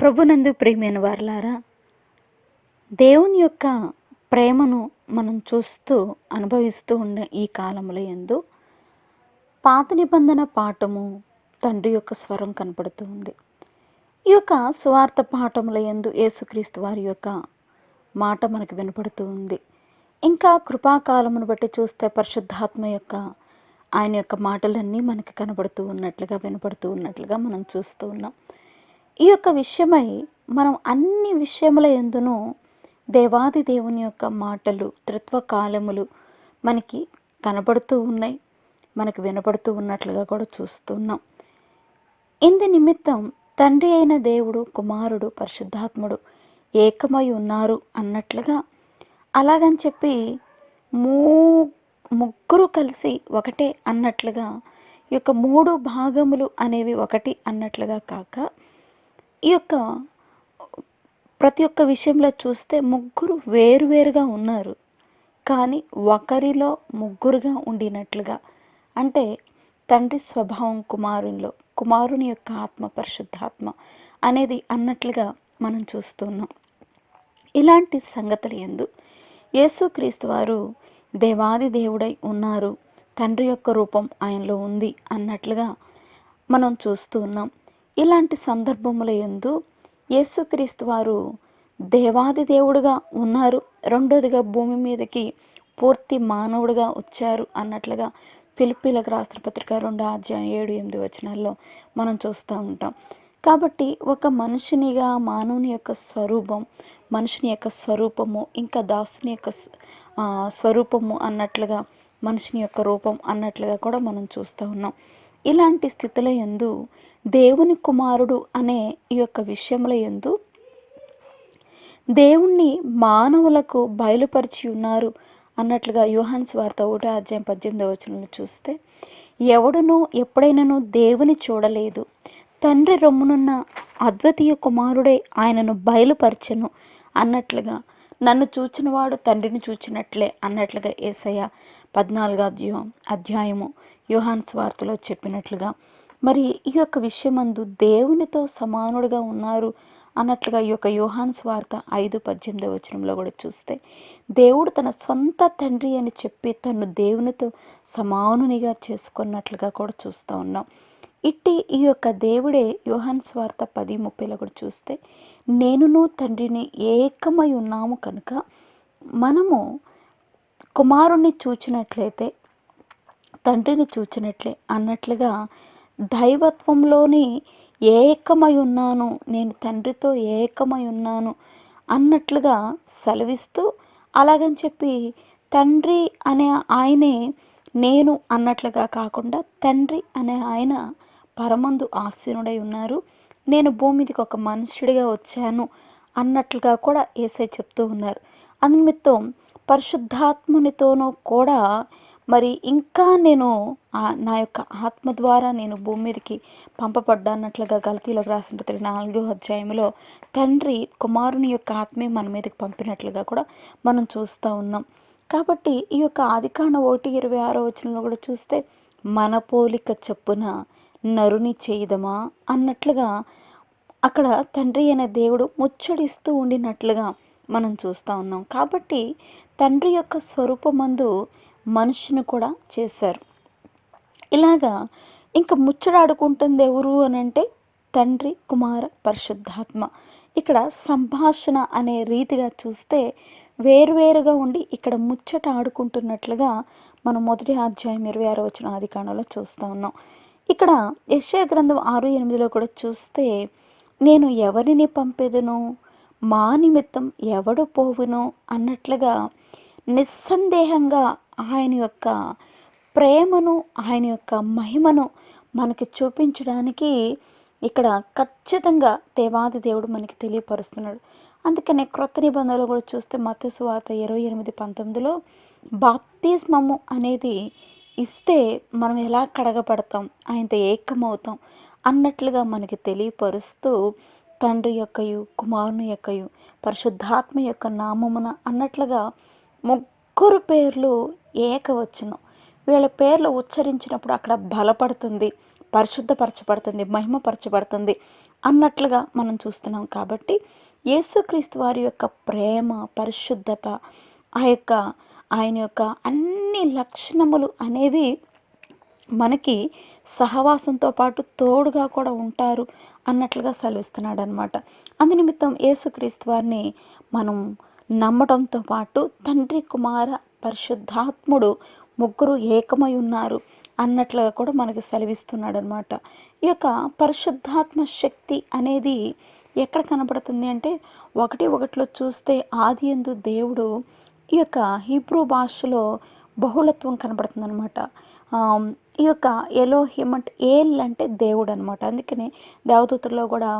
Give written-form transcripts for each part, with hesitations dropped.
ప్రభునందు ప్రియమైన వారలారా, దేవుని యొక్క ప్రేమను మనం చూస్తూ అనుభవిస్తూ ఉన్న ఈ కాలంలో యందు పాత నిబంధన పాఠము తండ్రి యొక్క స్వరం కనపడుతూ ఉంది. ఈ యొక్క సువార్త పాఠముల యందు యేసుక్రీస్తు వారి యొక్క మాట మనకు వినపడుతూ ఉంది. ఇంకా కృపాకాలమును బట్టి చూస్తే పరిశుద్ధాత్మ యొక్క ఆయన యొక్క మాటలన్నీ మనకి కనబడుతూ ఉన్నట్లుగా వినపడుతూ ఉన్నట్లుగా మనం చూస్తూ ఉన్నాం. ఈ యొక్క విషయమై మనం అన్ని విషయముల యందును దేవాది దేవుని యొక్క మాటలు త్రిత్వకాలములు మనకి కనబడుతూ ఉన్నాయి, మనకు వినపడుతూ ఉన్నట్లుగా కూడా చూస్తున్నాం. ఇందు నిమిత్తం తండ్రి అయిన దేవుడు, కుమారుడు, పరిశుద్ధాత్ముడు ఏకమై ఉన్నారు అన్నట్లుగా, అలాగని చెప్పి ముగ్గురు కలిసి ఒకటే అన్నట్లుగా, ఈ యొక్క మూడు భాగములు అనేవి ఒకటి అన్నట్లుగా కాక, ఈ యొక్క ప్రతి ఒక్క విషయంలో చూస్తే ముగ్గురు వేరువేరుగా ఉన్నారు, కానీ ఒకరిలో ముగ్గురుగా ఉండినట్లుగా, అంటే తండ్రి స్వభావం కుమారునిలో, కుమారుని యొక్క ఆత్మ పరిశుద్ధాత్మ అనేది అన్నట్లుగా మనం చూస్తున్నాం. ఇలాంటి సంగతులు యందు యేసుక్రీస్తు వారు దేవాది దేవుడై ఉన్నారు, తండ్రి యొక్క రూపం ఆయనలో ఉంది అన్నట్లుగా మనం చూస్తూ ఉన్నాం. ఇలాంటి సందర్భముల యందు యేసుక్రీస్తు వారు దేవాది దేవుడుగా ఉన్నారు, రెండోదిగా భూమి మీదకి పూర్తి మానవుడిగా వచ్చారు అన్నట్లుగా ఫిలిప్పీలకు రాసిన పత్రిక 2:7-8 మనం చూస్తూ ఉంటాం. కాబట్టి ఒక మనుషునిగా మానవుని యొక్క స్వరూపం, మనుషుని యొక్క స్వరూపము, ఇంకా దాసుని యొక్క స్వరూపము అన్నట్లుగా, మనుషుని యొక్క రూపం అన్నట్లుగా కూడా మనం చూస్తూ ఉన్నాం. ఇలాంటి స్థితుల యందు దేవుని కుమారుడు అనే ఈ యొక్క విషయముల యందు దేవుణ్ణి మానవులకు బయలుపరిచి ఉన్నారు అన్నట్లుగా యోహాను సువార్త 1:18 చూస్తే, ఎవడునూ ఎప్పుడైనాను దేవుని చూడలేదు, తండ్రి రొమ్మునున్న అద్వితీయ కుమారుడే ఆయనను బయలుపరచెను అన్నట్లుగా, నన్ను చూచినవాడు తండ్రిని చూచినట్లే అన్నట్లుగా యేసయ్య 14వ అధ్యాయము యోహాను సువార్తలో చెప్పినట్లుగా, మరి ఈ యొక్క విషయమందు దేవునితో సమానుడుగా ఉన్నారు అన్నట్లుగా ఈ యొక్క యోహాను సువార్త 5:18 కూడా చూస్తే, దేవుడు తన సొంత తండ్రి అని చెప్పి తను దేవునితో సమానునిగా చేసుకున్నట్లుగా కూడా చూస్తూ ఉన్నాం. ఇట్టి ఈ యొక్క దేవుడే యోహాను సువార్త 10:30 కూడా చూస్తే, నేనును తండ్రిని ఏకమై ఉన్నాము కనుక మనము కుమారుణ్ణి చూచినట్లయితే తండ్రిని చూచినట్లే అన్నట్లుగా, దైవత్వంలోని ఏకమై ఉన్నాను, నేను తండ్రితో ఏకమై ఉన్నాను అన్నట్లుగా సెలవిస్తూ, అలాగని చెప్పి తండ్రి అనే ఆయనే నేను అన్నట్లుగా కాకుండా, తండ్రి అనే ఆయన పరమందు ఆసీనుడై ఉన్నారు, నేను భూమి మీదకి ఒక మనుష్యుడిగా వచ్చాను అన్నట్లుగా కూడా యేసయ్య చెప్తూ ఉన్నారు. అందునిమిత్తం పరిశుద్ధాత్మునితోనూ కూడా మరి ఇంకా నేను నా యొక్క ఆత్మ ద్వారా నేను భూమి మీదకి పంపబడ్డాన్నట్లుగా గలతీలకు రాసిన పత్రిక 4వ అధ్యాయంలో తండ్రి కుమారుని యొక్క ఆత్మే మన మీదకి పంపినట్లుగా కూడా మనం చూస్తూ ఉన్నాం. కాబట్టి ఈ యొక్క ఆదికాండం 1:26 కూడా చూస్తే, మన పోలిక చొప్పున నరుని చేయుదమా అన్నట్లుగా అక్కడ తండ్రి అనే దేవుడు ముచ్చడిస్తూ ఉండినట్లుగా మనం చూస్తూ ఉన్నాం. కాబట్టి తండ్రి యొక్క స్వరూపమందు మనుషుని కూడా చేశారు. ఇలాగా ఇంకా ముచ్చడాడుకుంటుంది ఎవరు అని అంటే తండ్రి, కుమార, పరిశుద్ధాత్మ. ఇక్కడ సంభాషణ అనే రీతిగా చూస్తే వేరువేరుగా ఉండి ఇక్కడ ముచ్చట ఆడుకుంటున్నట్లుగా మనం 1వ అధ్యాయం 26వ ఆదికాండంలో చూస్తూ ఉన్నాం. ఇక్కడ యెషయా గ్రంథం 6:8 కూడా చూస్తే, నేను ఎవరిని పంపెదను, మా నిమిత్తం ఎవడు పోవును అన్నట్లుగా నిస్సందేహంగా ఆయన యొక్క ప్రేమను, ఆయన యొక్క మహిమను మనకి చూపించడానికి ఇక్కడ ఖచ్చితంగా దేవాది దేవుడు మనకి తెలియపరుస్తున్నాడు. అందుకనే క్రొత్త నిబంధనలు కూడా చూస్తే మత్తయి సువార్త 28:19 బాప్తిస్మము అనేది ఇస్తే మనం ఎలా కడగబడతాం, ఆయనతో ఏకమవుతాం అన్నట్లుగా మనకి తెలియపరుస్తూ, తండ్రి యొక్కయు, కుమారుని యొక్కయు, పరిశుద్ధాత్మ యొక్క నామమున అన్నట్లుగా ముగ్గురు పేర్లు ఏకవచనం, వీళ్ళ పేర్లు ఉచ్చరించినప్పుడు అక్కడ బలపడుతుంది, పరిశుద్ధపరచబడుతుంది, మహిమపరచబడుతుంది అన్నట్లుగా మనం చూస్తున్నాం. కాబట్టి యేసుక్రీస్తు వారి యొక్క ప్రేమ, పరిశుద్ధత, ఆయన యొక్క అన్ని లక్షణములు అనేవి మనకి సహవాసంతో పాటు తోడుగా కూడా ఉంటారు అన్నట్లుగా సెలవిస్తున్నాడు అనమాట. అందునిమిత్తం యేసుక్రీస్తు వారిని మనం నమ్మడంతో పాటు తండ్రి, కుమార, పరిశుద్ధాత్ముడు ముగ్గురు ఏకమై ఉన్నారు అన్నట్లుగా కూడా మనకి సెలవిస్తున్నాడు అనమాట. ఈ యొక్క పరిశుద్ధాత్మ శక్తి అనేది ఎక్కడ కనబడుతుంది అంటే 1:1 చూస్తే ఆదియందు దేవుడు, ఈ యొక్క హీబ్రూ భాషలో బహుళత్వం కనబడుతుంది అనమాట. ఈ యొక్క ఎలోహిం అంటే ఏల్ అంటే దేవుడు అనమాట. అందుకని దేవదూతల్లో కూడా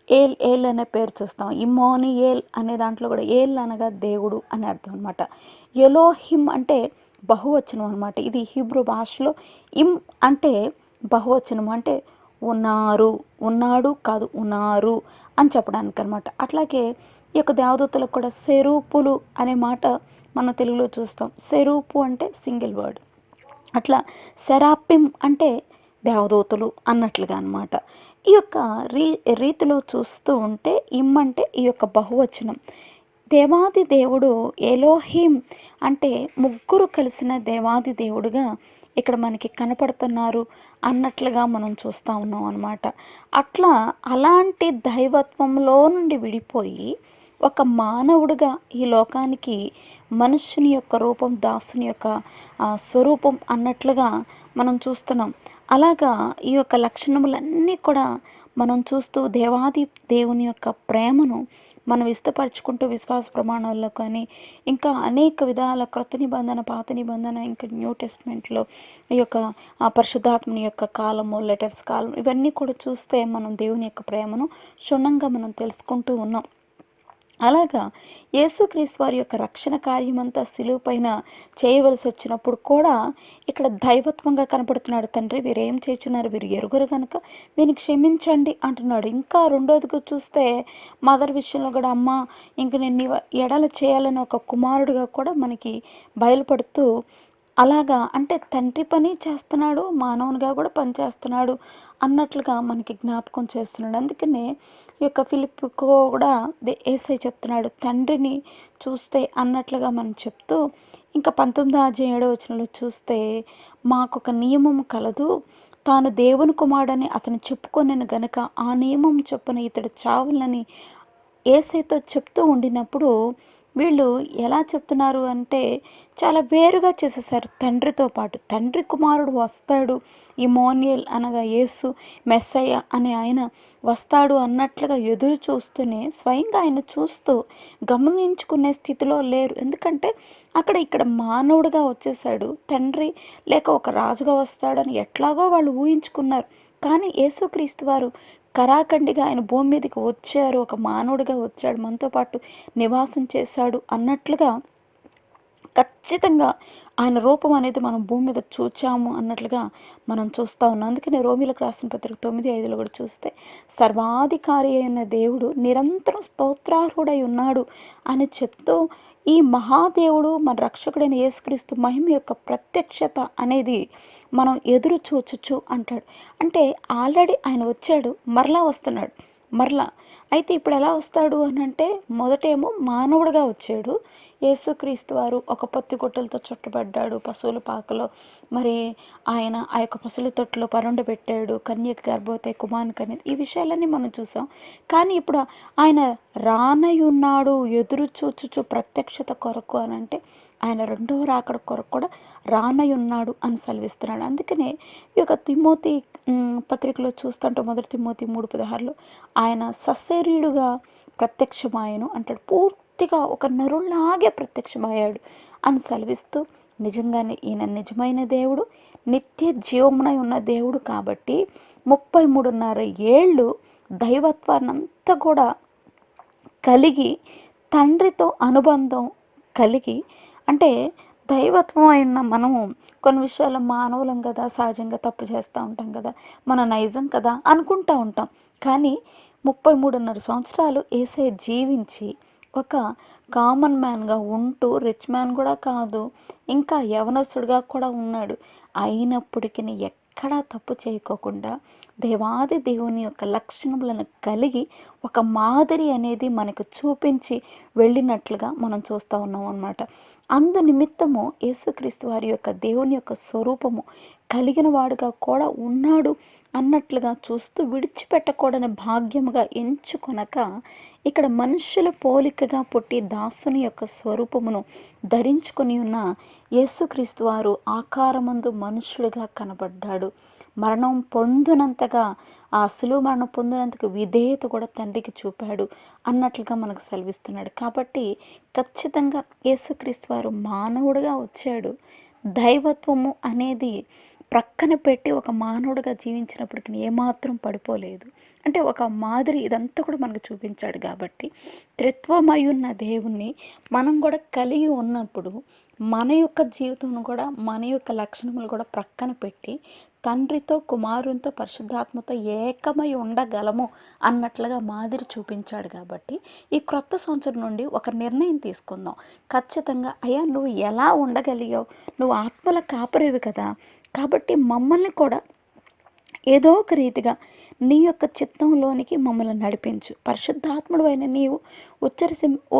ఏల్ ఏల్ అనే పేరు చూస్తాం. ఇమ్మోనియేల్ అనే దాంట్లో కూడా ఏల్ అనగా దేవుడు అని అర్థం అనమాట. ఎలోహిం అంటే బహువచనం అనమాట. ఇది హీబ్రూ భాషలో ఇమ్ అంటే బహువచనం, అంటే ఉన్నారు, ఉన్నాడు కాదు ఉన్నారు అని చెప్పడానికి అనమాట. అట్లాగే ఈ యొక్క దేవదూతలకు కూడా సెరూపులు అనే మాట మనం తెలుగులో చూస్తాం. సెరూపు అంటే సింగిల్ వర్డ్. అట్లా సెరాపిం అంటే దేవదూతలు అన్నట్లుగా అనమాట. ఈ యొక్క రీతిలో చూస్తూ ఉంటే ఇమ్ అంటే ఈ యొక్క బహువచనం. దేవాది దేవుడు ఎలోహిం అంటే ముగ్గురు కలిసిన దేవాది దేవుడుగా ఇక్కడ మనకి కనపడుతున్నారు అన్నట్లుగా మనం చూస్తూ ఉన్నాం అన్నమాట. అలాంటి దైవత్వంలో నుండి విడిపోయి ఒక మానవుడిగా ఈ లోకానికి మనుష్యుని యొక్క రూపం, దాసుని యొక్క స్వరూపం అన్నట్లుగా మనం చూస్తున్నాం. అలాగా ఈ యొక్క లక్షణములన్నీ కూడా మనం చూస్తూ దేవాది దేవుని యొక్క ప్రేమను మనం ఇష్టపరచుకుంటూ విశ్వాస ప్రమాణాల్లో కానీ ఇంకా అనేక విధాల క్రొత్త నిబంధన, పాత నిబంధన, ఇంకా న్యూ టెస్ట్మెంట్లో ఈ యొక్క పరిశుద్ధాత్మని యొక్క కాలము, లెటర్స్ కాలం, ఇవన్నీ కూడా చూస్తే మనం దేవుని యొక్క ప్రేమను క్షుణ్ణంగా మనం తెలుసుకుంటూ ఉన్నాం. అలాగా యేసుక్రీస్తు వారి యొక్క రక్షణ కార్యమంతా సిలువ పైన చేయవలసి వచ్చినప్పుడు కూడా ఇక్కడ దైవత్వంగా కనపడుతున్నాడు. తండ్రి, వీరేం చేస్తున్నారు, వీరు ఎరుగురు కనుక వీరిని క్షమించండి అంటున్నాడు. ఇంకా రెండోదిగా చూస్తే మదర్ విషయంలో కూడా అమ్మ ఇంక నేను ఎడల చేయాలని ఒక కుమారుడిగా కూడా మనకి బయలుపడుతూ, అలాగా అంటే తండ్రి పని చేస్తున్నాడు, మానవునిగా కూడా పని చేస్తున్నాడు అన్నట్లుగా మనకి జ్ఞాపకం చేస్తున్నాడు. అందుకనే ఈ యొక్క ఫిలిప్పు కూడా యేసయ్య చెప్తున్నాడు, తండ్రిని చూస్తే అన్నట్లుగా మనం చెప్తూ, ఇంకా 19:7 చూస్తే మాకొక నియమం కలదు, తాను దేవుని కుమారుడని అతను చెప్పుకొనెను గనుక ఆ నియమం చొప్పున ఇతడు చావులని యేసయ్యతో చెప్తూ ఉండినప్పుడు వీళ్ళు ఎలా చెప్తున్నారు అంటే చాలా వేరుగా చేసేసారు. తండ్రితో పాటు తండ్రి కుమారుడు వస్తాడు, ఇమ్మోనియేల్ అనగా యేసు మెస్సయ్య అనే ఆయన వస్తాడు అన్నట్లుగా ఎదురు చూస్తూనే స్వయంగా ఆయన చూస్తూ గమనించుకునే స్థితిలో లేరు. ఎందుకంటే ఇక్కడ మానవుడిగా వచ్చేసాడు, తండ్రి లేక ఒక రాజుగా వస్తాడని ఎట్లాగో వాళ్ళు ఊహించుకున్నారు. కానీ యేసుక్రీస్తు వారు కరాఖండిగా ఆయన భూమి మీదకి వచ్చారు, ఒక మానవుడిగా వచ్చాడు, మనతో పాటు నివాసం చేశాడు అన్నట్లుగా ఖచ్చితంగా ఆయన రూపం అనేది మనం భూమి మీద చూచాము అన్నట్లుగా మనం చూస్తూ ఉన్నాం. అందుకని రోమీలకు రాసిన పత్రిక 9:5 కూడా చూస్తే సర్వాధికారి అయిన దేవుడు నిరంతరం స్తోత్రార్హుడై ఉన్నాడు అని చెప్తూ ఈ మహాదేవుడు మన రక్షకుడైన యేసుక్రీస్తు మహిమ యొక్క ప్రత్యక్షత అనేది మనం ఎదురు చూచచ్చు అంటాడు. అంటే ఆల్రెడీ ఆయన వచ్చాడు, మరలా వస్తున్నాడు, మరలా. అయితే ఇప్పుడు ఎలా వస్తాడు అని అంటే మొదటేమో మానవుడిగా వచ్చాడు. యేసుక్రీస్తు వారు ఒక పొత్తి గుట్టలతో చుట్టబడ్డాడు, పశువుల పాకలో మరి ఆయన ఆ యొక్క పశువుల తొట్టులో పరుండబెట్టాడు, కన్యక గర్భవతి కుమారునికి అనేది ఈ విషయాలన్నీ మనం చూసాం. కానీ ఇప్పుడు ఆయన రానయున్నాడు ఎదురు చూచుచు ప్రత్యక్షత కొరకు అని అంటే ఆయన రెండవ రాకడ కొరకు కూడా రానయున్నాడు అని సెలవిస్తున్నాడు. అందుకనే ఈ యొక్క తిమోతి పత్రికలో చూస్తుంటే 1 తిమోతి 3:16 ఆయన సశరీరుడుగా ప్రత్యక్షమాయను అంటాడు. పూర్తిగా ఒక నరులాగే ప్రత్యక్షమయ్యాడు అని సెలవిస్తూ నిజంగానే ఈయన నిజమైన దేవుడు, నిత్య జీవమునై ఉన్న దేవుడు. కాబట్టి 33.5 ఏళ్ళు దైవత్వాన్నంతా కూడా కలిగి తండ్రితో అనుబంధం కలిగి, అంటే దైవత్వం అయిన మనము కొన్ని విషయాలు మానవులం కదా, సహజంగా తప్పు చేస్తూ ఉంటాం కదా, మన నైజం కదా అనుకుంటూ ఉంటాం. కానీ 33.5 సంవత్సరాలు యేసయ్య జీవించి ఒక కామన్ మ్యాన్గా ఉంటూ రిచ్ మ్యాన్ కూడా కాదు, ఇంకా యవనస్తుడిగా కూడా ఉన్నాడు. అయినప్పటికీ ఎక్కడా తప్పు చేయకోకుండా దేవాది దేవుని యొక్క లక్షణములను కలిగి ఒక మాదిరి అనేది మనకు చూపించి వెళ్ళినట్లుగా మనం చూస్తూ ఉన్నాం అన్నమాట. అందు నిమిత్తము యేసుక్రీస్తు వారి యొక్క దేవుని యొక్క స్వరూపము కలిగిన వాడుగా కూడా ఉన్నాడు అన్నట్లుగా చూస్తూ విడిచిపెట్టకూడని భాగ్యముగా ఎంచుకొనక ఇక్కడ మనుషుల పోలికగా పుట్టి దాసుని యొక్క స్వరూపమును ధరించుకొని ఉన్న యేసుక్రీస్తు వారు ఆకారమందు మనుషుడుగా కనబడ్డాడు. మరణం పొందినంతగా, ఆ సులువు మరణం పొందినంతగా విధేయత కూడా తండ్రికి చూపాడు అన్నట్లుగా మనకు సెలవిస్తున్నాడు. కాబట్టి ఖచ్చితంగా యేసుక్రీస్తు వారు మానవుడిగా వచ్చాడు. దైవత్వము అనేది ప్రక్కన పెట్టి ఒక మానవుడిగా జీవించినప్పటికీ ఏమాత్రం పడిపోలేదు. అంటే ఒక మాదిరి ఇదంతా కూడా మనకు చూపించాడు. కాబట్టి త్రిత్వమై ఉన్న దేవుణ్ణి మనం కూడా కలిగి ఉన్నప్పుడు మన యొక్క జీవితం కూడా, మన యొక్క లక్షణములు కూడా ప్రక్కన పెట్టి తండ్రితో, కుమారునితో, పరిశుద్ధాత్మతో ఏకమై ఉండగలము అన్నట్లుగా మాదిరి చూపించాడు. కాబట్టి ఈ క్రొత్త సంవత్సరం నుండి ఒక నిర్ణయం తీసుకుందాం. ఖచ్చితంగా అయ్యా నువ్వు ఎలా ఉండగలిగావు, నువ్వు ఆత్మల కాపరివి కదా, కాబట్టి మమ్మల్ని కూడా ఏదో ఒక రీతిగా నీ యొక్క చిత్తంలోనికి మమ్మల్ని నడిపించు. పరిశుద్ధాత్ముడు అయిన నీవు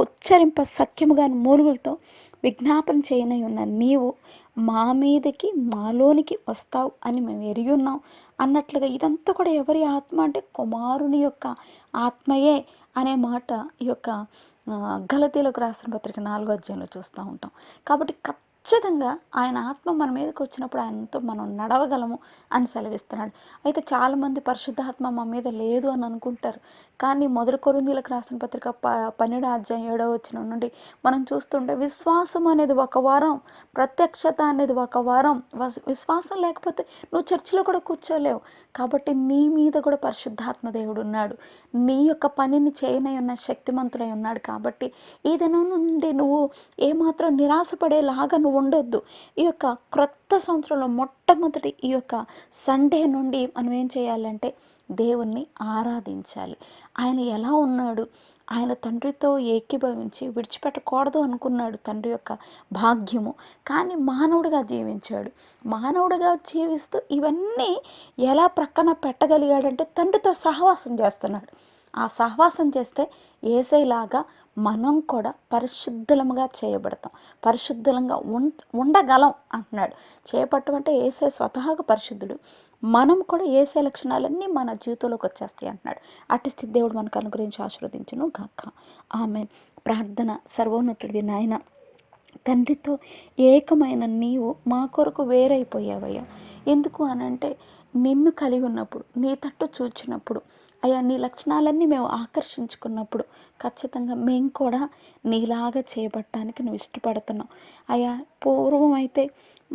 ఉచ్చరింప సఖ్యముగా మూలుగులతో విజ్ఞాపన చేయనై ఉన్న నీవు మా మీదకి, మాలోనికి వస్తావు అని మేము ఎరిగి ఉన్నాం అన్నట్లుగా ఇదంతా కూడా ఎవరి ఆత్మ అంటే కుమారుని యొక్క ఆత్మయే అనే మాట ఈ యొక్క గలతీలకు రాసిన పత్రిక 4వ అధ్యాయంలో చూస్తూ ఉంటాం. కాబట్టి ఖచ్చితంగా ఆయన ఆత్మ మన మీదకి వచ్చినప్పుడు ఆయనతో మనం నడవగలము అని సెలవిస్తున్నాడు. అయితే చాలామంది పరిశుద్ధాత్మ మా మీద లేదు అని అనుకుంటారు. కానీ 1 కొరింథీయులకు రాసిన పత్రిక 12వ అధ్యాయం 7వ వచనం నుండి మనం చూస్తుంటే విశ్వాసం అనేది ఒక వరం, ప్రత్యక్షత అనేది ఒక వరం. విశ్వాసం లేకపోతే నువ్వు చర్చిలో కూడా కూర్చోలేవు. కాబట్టి నీ మీద కూడా పరిశుద్ధాత్మ దేవుడు ఉన్నాడు. నీ యొక్క పనిని చేయనై ఉన్న శక్తిమంతుడై ఉన్నాడు. కాబట్టి ఈ దినం నుండి నువ్వు ఏమాత్రం నిరాశపడేలాగా నువ్వు ఉండొద్దు. ఈ యొక్క క్రొత్త సంవత్సరంలో మొట్టమొదటి ఈ యొక్క సండే నుండి మనం ఏం చేయాలంటే దేవుణ్ణి ఆరాధించాలి. ఆయన ఎలా ఉన్నాడు, ఆయన తండ్రితో ఏకీభవించి విడిచిపెట్టకూడదు అనుకున్నాడు తండ్రి యొక్క భాగ్యము. కానీ మానవుడిగా జీవించాడు. మానవుడిగా జీవిస్తూ ఇవన్నీ ఎలా ప్రక్కన పెట్టగలిగాడంటే తండ్రితో సహవాసం చేస్తున్నాడు. ఆ సహవాసం చేస్తే యేసయ్యలాగా మనం కూడా పరిశుద్ధులముగా చేయబడతాం, పరిశుద్ధులంగా ఉండగలం అంటున్నాడు. చేపట్టమంటే యేసయ్య స్వతహాగా పరిశుద్ధుడు. మనం కూడా యేసయ్య లక్షణాలన్నీ మన జీవితంలోకి వచ్చేస్తాయి అంటున్నాడు. అట్టి స్థితి దేవుడు మనకు అనుగ్రహించి ఆశీర్వదించును గాక. ఆమేన్. ప్రార్థన. సర్వోన్నతుడివి నాయన, తండ్రితో ఏకమైన నీవు మా కొరకు వేరైపోయావయ్యా. ఎందుకు అనంటే నిన్ను కలిగి ఉన్నప్పుడు, నీ తట్టు చూచినప్పుడు, అయ్యా నీ లక్షణాలన్నీ మేము ఆకర్షించుకున్నప్పుడు ఖచ్చితంగా మేము కూడా నీలాగా చేయబట్టడానికి నువ్వు ఇష్టపడుతున్నావు. అయ్యా పూర్వం అయితే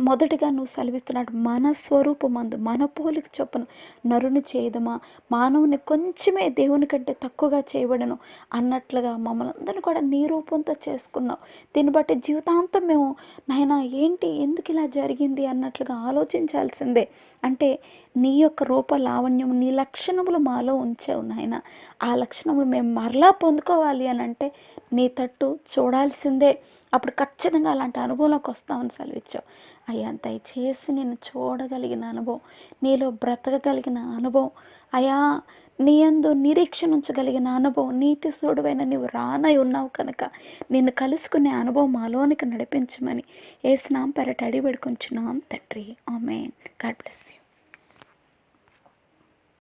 మొదటిగా నువ్వు సెలవిస్తున్నాడు, మన స్వరూపమందు మన పోలిక చొప్పున నరుని చేయదమా, మానవుని కొంచెమే దేవుని కంటే తక్కువగా చేయబడను అన్నట్లుగా మమ్మల్ని అందరినీ కూడా నీ రూపంతో చేసుకున్నావు. దీన్ని బట్టి జీవితాంతం మేము నాయనా ఏంటి, ఎందుకు ఇలా జరిగింది అన్నట్లుగా ఆలోచించాల్సిందే. అంటే నీ యొక్క రూప లావణ్యం, నీ లక్షణములు మాలో ఉంచావు నాయన. ఆ లక్షణములు మేము మరలా పొందుకోవాలి అని అంటే నీ తట్టు చూడాల్సిందే. అప్పుడు ఖచ్చితంగా అలాంటి అనుభవంలోకి వస్తామని సెలవిచ్చావు. అయ్యా దయచేసి నేను చూడగలిగిన అనుభవం, నీలో బ్రతకగలిగిన అనుభవం, అయ్యా నీ యందు నిరీక్షణ ఉంచగలిగిన అనుభవం, నీతి సూడువైన నీవు రానై ఉన్నావు కనుక నిన్ను కలుసుకునే అనుభవం మాలోనికి నడిపించమని యేసు నామమున అడిగి వేడుకొంచున్నాం తండ్రి. ఆమేన్. God bless you.